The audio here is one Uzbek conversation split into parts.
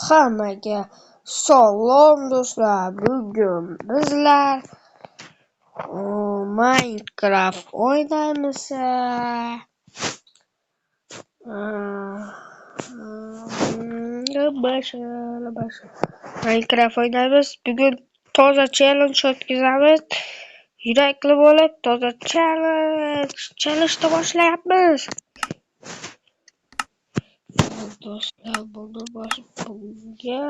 Hammaga salom do'stlar. Bugun bizlar Minecraft o'ynaymiz. Minecraft o'ynaymiz. Bugun toza challenge o'tkazamiz. Yurakli bo'lib toza challenge boshlayapmiz. Do'stlar, buni bunga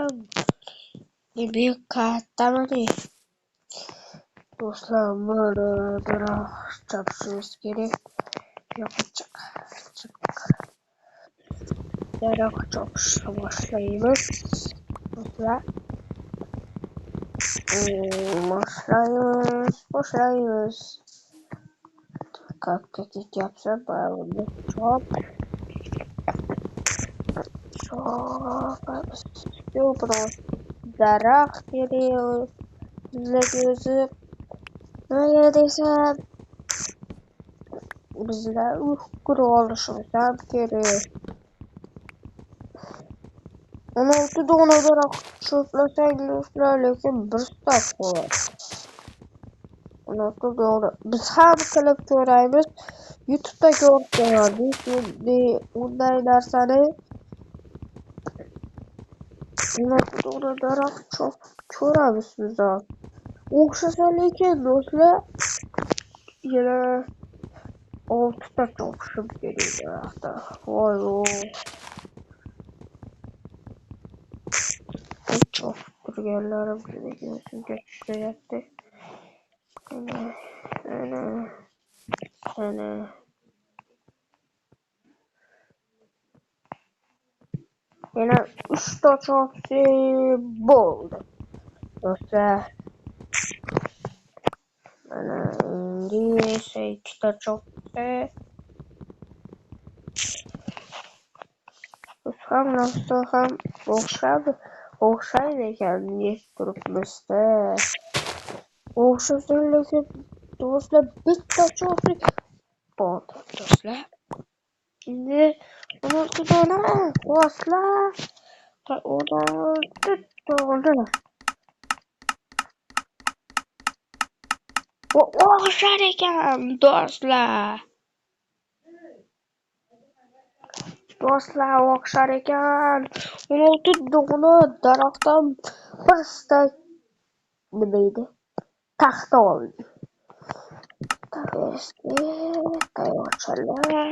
bir kattamani. Do'stlar, buni biroq chopishimiz kerak. Daroq chopishni boshlaymiz. Do'stlar, boshlaymiz. Qatga ketyapsa, buni chop. Daraxt kerak bizlarga o'zi. Nega desam, bizlar qurib olishimiz ham kerak. 16 dona daraxt cho'plasangiz, lekin bir stat qo'yadi. 16 dona. Biz ham qilib ko'ramiz. YouTube'da ko'rdik unday narsani. 16 dona daraxt ko'ramiz bizlar. O'xshasa lekin do'stlar, yana 6 ta chopishim kerak daraxtda. Voy. Çok turganlarim shunga tushayapti. Ana. Yana 3 ta chopsi bo'ldi. Do'stlar, mana endi esa 2 ta chopdi. Biz ham narsa ham o'xshaydi ekan deb turibmiz-da. O'xshasa lekin do'stlar bitta chopdi. Bo'ldi do'stlar. Endi 16 dona do'stlar. 16 dona. O'xshar ekan do'stlar. Do'stlar, o'xshar ekan. 16 dona daraxtdan bir stak nima edi? Taxta oldi. Taxtachalar.